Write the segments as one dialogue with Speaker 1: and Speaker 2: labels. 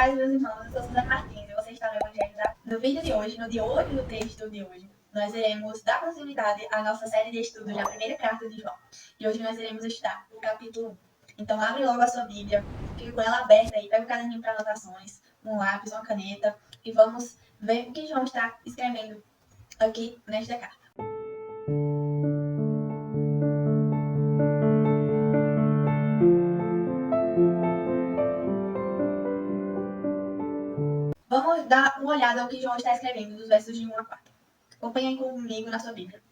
Speaker 1: paz, meus irmãos. Eu sou Suzana Martins e você está no Evangelho da... No vídeo de hoje, no dia 8 do texto de hoje, nós iremos dar continuidade à nossa série de estudos da primeira carta de João. E hoje nós iremos estudar o capítulo 1. Então abre logo a sua Bíblia, fique com ela aberta aí, pega um caderninho para anotações, um lápis, uma caneta e vamos ver o que João está escrevendo aqui nesta carta. Vamos dar uma olhada ao que João está escrevendo dos versos de 1 a 4. Acompanhem comigo na sua Bíblia.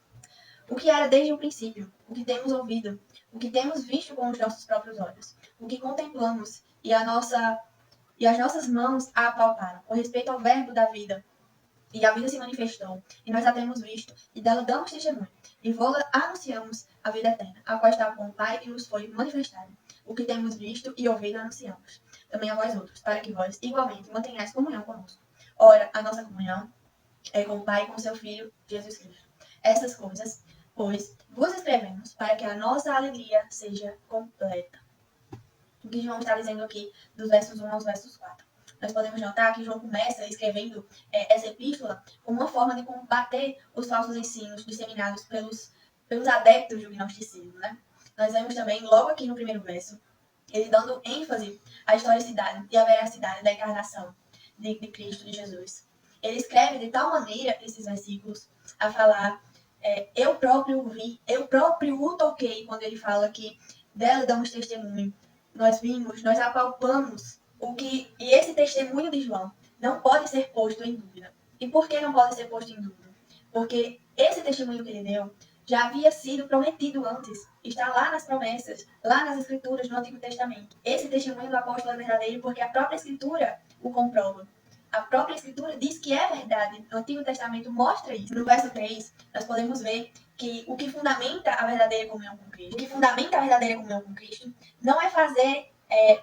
Speaker 1: O que era desde o princípio, o que temos ouvido, o que temos visto com os nossos próprios olhos, o que contemplamos e as nossas mãos a apalparam, com respeito ao verbo da vida. E a vida se manifestou, e nós a temos visto, e dela damos testemunho, e vô-la anunciamos a vida eterna, a qual está com o Pai e nos foi manifestada. O que temos visto e ouvido anunciamos, também a vós outros, para que vós, igualmente, mantenhais comunhão conosco. Ora, a nossa comunhão é com o Pai e com seu Filho, Jesus Cristo. Essas coisas, pois, vos escrevemos para que a nossa alegria seja completa. O que João está dizendo aqui, dos versos 1 aos versos 4. Nós podemos notar que João começa escrevendo essa epístola como uma forma de combater os falsos ensinos disseminados pelos adeptos do gnosticismo, né? Nós vemos também, logo aqui no primeiro verso, ele dando ênfase à historicidade e à veracidade da encarnação de Cristo, de Jesus. Ele escreve de tal maneira esses versículos a falar, eu próprio o vi, eu próprio o toquei, quando ele fala que dela damos testemunho. Nós vimos, nós apalpamos e esse testemunho de João não pode ser posto em dúvida. E por que não pode ser posto em dúvida? Porque esse testemunho que ele deu já havia sido prometido antes. Está lá nas promessas, lá nas escrituras do Antigo Testamento. Esse testemunho do apóstolo é verdadeiro porque a própria escritura o comprova. A própria escritura diz que é verdade. O Antigo Testamento mostra isso. No verso 3, nós podemos ver que o que fundamenta a verdadeira comunhão com Cristo, não é fazer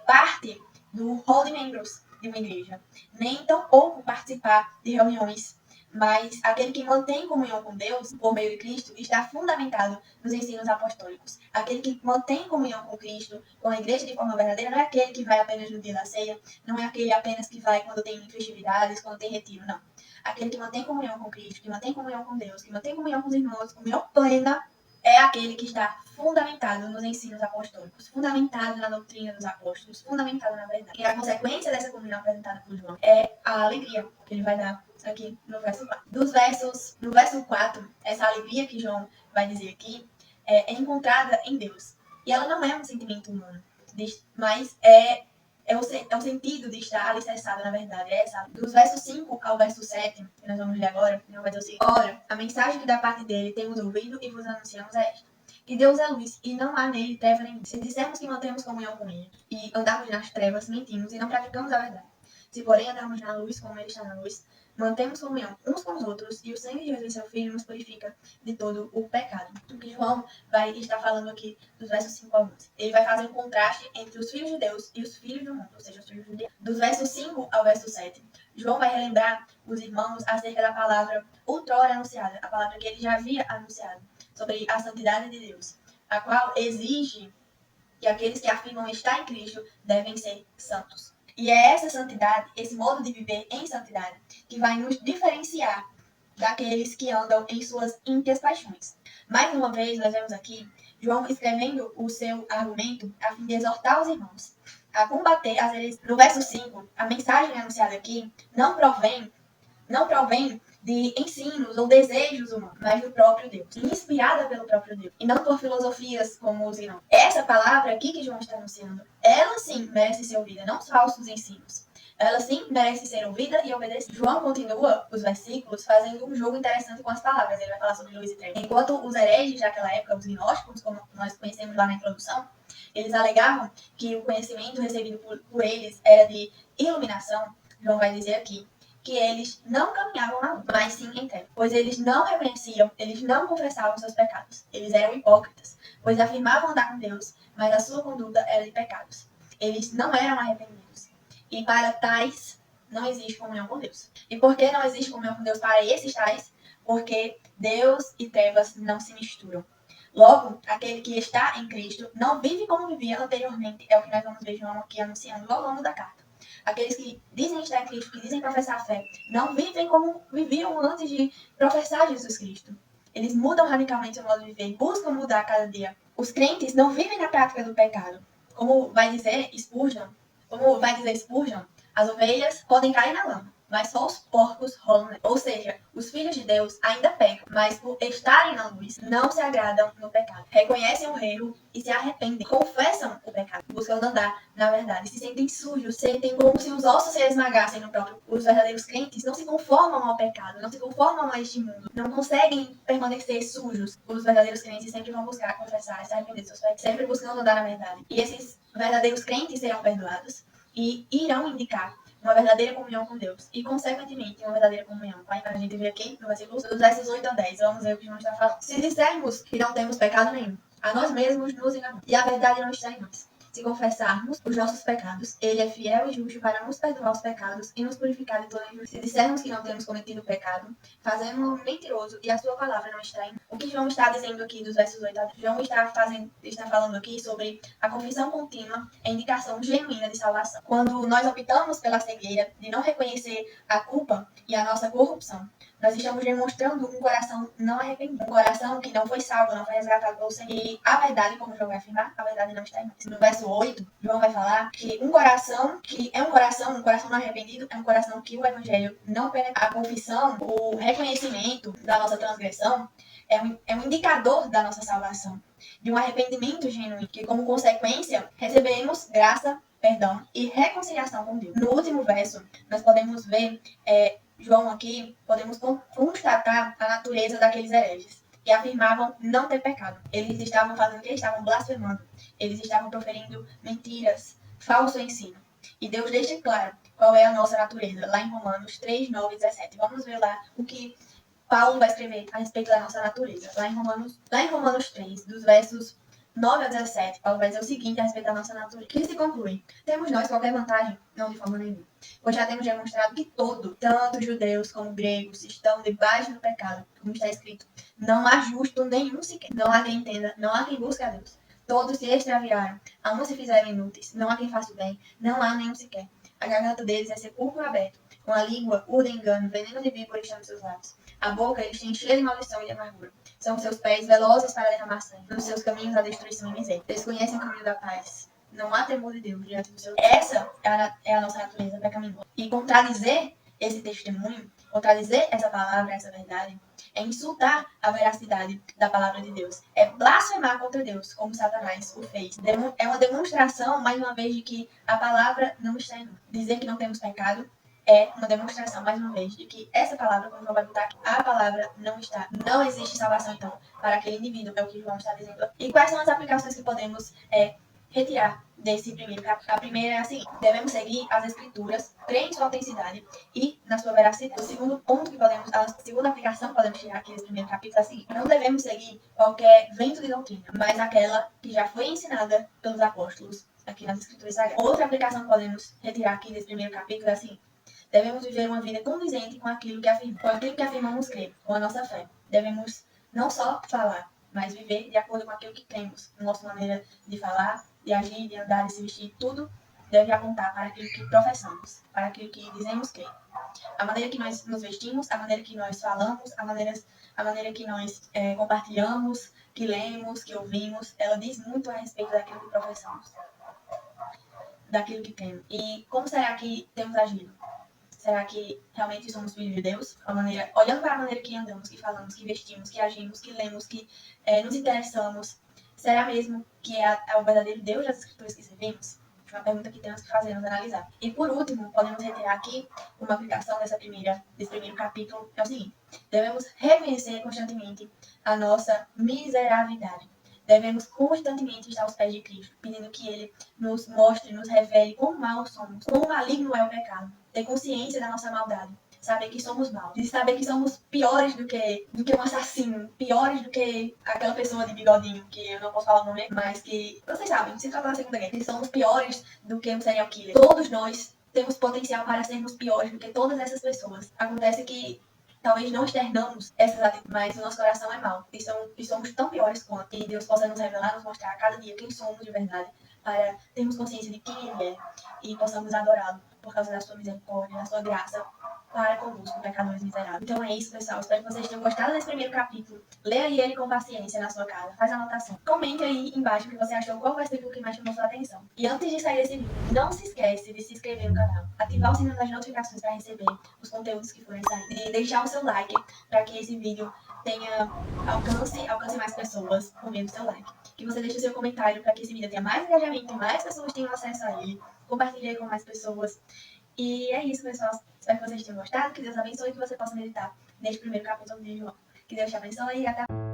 Speaker 1: parte do hall de membros de uma igreja, nem tampouco participar de reuniões, mas aquele que mantém comunhão com Deus por meio de Cristo está fundamentado nos ensinos apostólicos. Aquele que mantém comunhão com Cristo, com a igreja de forma verdadeira, não é aquele que vai apenas no dia da ceia, não é aquele apenas que vai quando tem festividades, quando tem retiro, não. Aquele que mantém comunhão com Cristo, que mantém comunhão com Deus, que mantém comunhão com os irmãos, comunhão plena, é aquele que está fundamentado nos ensinos apostólicos, fundamentado na doutrina dos apóstolos, fundamentado na verdade. E a consequência dessa comunhão apresentada por João é a alegria que ele vai dar aqui no verso 4. No verso 4, essa alegria que João vai dizer aqui é encontrada em Deus. E ela não é um sentimento humano, mas é o sentido de estar alicerçado na verdade. É essa. Dos versos 5 ao verso 7, que nós vamos ler agora, vai dizer o seguinte: ora, a mensagem que da parte dele temos ouvido e vos anunciamos é esta: que Deus é luz e não há nele treva nenhuma. Se dissermos que mantemos comunhão com ele e andarmos nas trevas, mentimos e não praticamos a verdade. Se porém andarmos na luz, como ele está na luz, mantemos comunhão uns com os outros e o sangue de Jesus, seu Filho, nos purifica de todo o pecado. O que João vai estar falando aqui dos versos 5 ao 11. Ele vai fazer um contraste entre os filhos de Deus e os filhos do mundo, ou seja, os filhos do diabo. Dos versos 5 ao verso 7, João vai relembrar os irmãos acerca da palavra outrora anunciada, a palavra que ele já havia anunciado, sobre a santidade de Deus, a qual exige que aqueles que afirmam estar em Cristo devem ser santos. E é essa santidade, esse modo de viver em santidade, que vai nos diferenciar daqueles que andam em suas ímpias paixões. Mais uma vez, nós vemos aqui João escrevendo o seu argumento a fim de exortar os irmãos a combater as heresias. No verso 5, a mensagem anunciada aqui não provém de ensinos ou desejos humanos, mas do próprio Deus, inspirada pelo próprio Deus, e não por filosofias como os irmãos. Essa palavra aqui que João está anunciando, ela sim merece ser ouvida, não os falsos ensinos. Ela sim merece ser ouvida e obedecida. João continua os versículos fazendo um jogo interessante com as palavras. Ele vai falar sobre luz e trevas. Enquanto os hereges daquela época, os gnósticos, como nós conhecemos lá na introdução, eles alegavam que o conhecimento recebido por eles era de iluminação. João vai dizer aqui que eles não caminhavam na luz, mas sim em trevas, pois eles não reconheciam, eles não confessavam seus pecados. Eles eram hipócritas, pois afirmavam andar com Deus, mas a sua conduta era de pecados. Eles não eram arrependidos. E para tais, não existe comunhão com Deus. E por que não existe comunhão com Deus para esses tais? Porque Deus e trevas não se misturam. Logo, aquele que está em Cristo não vive como vivia anteriormente. É o que nós vamos ver João aqui anunciando ao longo da carta. Aqueles que dizem estar em Cristo, que dizem professar a fé, não vivem como viviam antes de professar Jesus Cristo. Eles mudam radicalmente o modo de viver, buscam mudar a cada dia. Os crentes não vivem na prática do pecado. Como vai dizer Spurgeon, as ovelhas podem cair na lama, mas só os porcos rolam nela. Ou seja, os filhos de Deus ainda pecam, mas por estarem na luz, não se agradam no pecado. Reconhecem o erro e se arrependem. Confessam o pecado, buscam andar na verdade. Se sentem sujos, sentem como se os ossos se esmagassem no próprio. Os verdadeiros crentes não se conformam ao pecado, não se conformam a este mundo, não conseguem permanecer sujos. Os verdadeiros crentes sempre vão buscar confessar, se arrepender dos seus pecados, sempre buscando andar na verdade. E esses verdadeiros crentes serão perdoados e irão indicar uma verdadeira comunhão com Deus e, consequentemente, uma verdadeira comunhão. A gente vê aqui no versículo dos versos 8 a 10. Vamos ver o que João está falando. Se dissermos que não temos pecado nenhum, a nós mesmos nos enganamos e a verdade não está em nós. Se confessarmos os nossos pecados, Ele é fiel e justo para nos perdoar os pecados e nos purificar de toda injustiça. Se dissermos que não temos cometido pecado, fazemos-lo mentiroso e a sua palavra não está em nós. O que João está dizendo aqui dos versos 8 a 10? João está falando aqui sobre a confissão contínua, a indicação genuína de salvação. Quando nós optamos pela cegueira de não reconhecer a culpa e a nossa corrupção, nós estamos demonstrando um coração não arrependido, um coração que não foi salvo, não foi resgatado pelo Senhor. E a verdade, como João vai afirmar, a verdade não está em nós. No verso 8, João vai falar que um coração não arrependido, é um coração que o Evangelho não penetra. A confissão, o reconhecimento da nossa transgressão é um indicador da nossa salvação, de um arrependimento genuíno, que como consequência recebemos graça, perdão e reconciliação com Deus. No último verso, nós podemos ver João aqui, podemos constatar a natureza daqueles hereges, que afirmavam não ter pecado. Eles estavam fazendo o que? Estavam blasfemando. Eles estavam proferindo mentiras, falso ensino. E Deus deixa claro qual é a nossa natureza, lá em Romanos 3, 9 e 17. Vamos ver lá o que Paulo vai escrever a respeito da nossa natureza. Lá em Romanos 3, dos versos 9 a 17, Paulo vai dizer o seguinte a respeito da nossa natureza. Que se conclui: temos nós qualquer vantagem? Não, de forma nenhuma. Pois já temos demonstrado que tanto judeus como gregos, estão debaixo do pecado. Como está escrito: não há justo nenhum sequer. Não há quem entenda, não há quem busque a Deus. Todos se extraviaram, ambos se fizeram inúteis. Não há quem faça o bem, não há nenhum sequer. A garganta deles é sepulcro aberto. Com a língua, urdem engano, veneno de víbora está nos seus lábios. A boca eles têm cheia de maldição e de amargura. São seus pés velozes para derramar sangue. Nos seus caminhos a destruição e miséria. Eles conhecem o caminho da paz. Não há temor de Deus diante do seu. Essa é a nossa natureza pecaminosa. E contradizer esse testemunho, contradizer essa palavra, essa verdade, é insultar a veracidade da palavra de Deus. É blasfemar contra Deus, como Satanás o fez. É uma demonstração, mais uma vez, de que a palavra não está em nós. Dizer que não temos pecado é uma demonstração, mais uma vez, de que essa palavra, como João vai botar aqui, a palavra não está. Não existe salvação, então, para aquele indivíduo, é o que João está dizendo. E quais são as aplicações que podemos retirar desse primeiro capítulo? A primeira é a seguinte: devemos seguir as escrituras, crer em sua autenticidade e na sua veracidade. O segundo ponto a segunda aplicação que podemos tirar aqui desse primeiro capítulo é a seguinte: não devemos seguir qualquer vento de doutrina, mas aquela que já foi ensinada pelos apóstolos aqui nas escrituras sagradas. Outra aplicação que podemos retirar aqui desse primeiro capítulo é a seguinte: devemos viver uma vida condizente com aquilo que afirmamos crer, com a nossa fé. Devemos não só falar, mas viver de acordo com aquilo que cremos. Nossa maneira de falar, de agir, de andar, de se vestir, tudo deve apontar para aquilo que professamos, para aquilo que dizemos crer. A maneira que nós nos vestimos, a maneira que nós falamos, a maneira que nós compartilhamos, que lemos, que ouvimos, ela diz muito a respeito daquilo que professamos, daquilo que cremos. E como será que temos agido? Será que realmente somos filhos de Deus? Olhando para a maneira que andamos, que falamos, que vestimos, que agimos, que lemos, que nos interessamos, será mesmo que é o verdadeiro Deus das Escrituras que servimos? É uma pergunta que temos que fazer, nos analisar. E por último, podemos retirar aqui uma aplicação desse primeiro capítulo, é o seguinte: devemos reconhecer constantemente a nossa miserabilidade. Devemos constantemente estar aos pés de Cristo, pedindo que Ele nos mostre, nos revele quão maus somos, quão maligno é o pecado. Ter consciência da nossa maldade, saber que somos maus, e saber que somos piores do que um assassino, piores do que aquela pessoa de bigodinho, que eu não posso falar o nome, mas que vocês sabem, se trata da Segunda Guerra, que somos piores do que um serial killer. Todos nós temos potencial para sermos piores do que todas essas pessoas. Acontece que talvez não externamos essas atitudes, mas o nosso coração é mau. E somos tão piores quanto. Que Deus possa nos revelar, nos mostrar a cada dia quem somos de verdade, para termos consciência de quem Ele é e possamos adorá-lo por causa da sua misericórdia, da sua graça para conosco, pecadores miseráveis. Então é isso, pessoal. Espero que vocês tenham gostado desse primeiro capítulo. Leia ele com paciência na sua casa. Faz anotação. Comente aí embaixo o que você achou, qual versículo que mais chamou sua atenção. E antes de sair desse vídeo, não se esquece de se inscrever no canal, ativar o sininho das notificações para receber os conteúdos que forem sair. E deixar o seu like para que esse vídeo tenha alcance mais pessoas por meio do seu like. Que você deixe o seu comentário para que esse vídeo tenha mais engajamento e mais pessoas tenham acesso a ele. Compartilhe aí com mais pessoas. E é isso, pessoal. Espero que vocês tenham gostado. Que Deus abençoe e que você possa meditar neste primeiro capítulo de João. Que Deus te abençoe e até a próxima.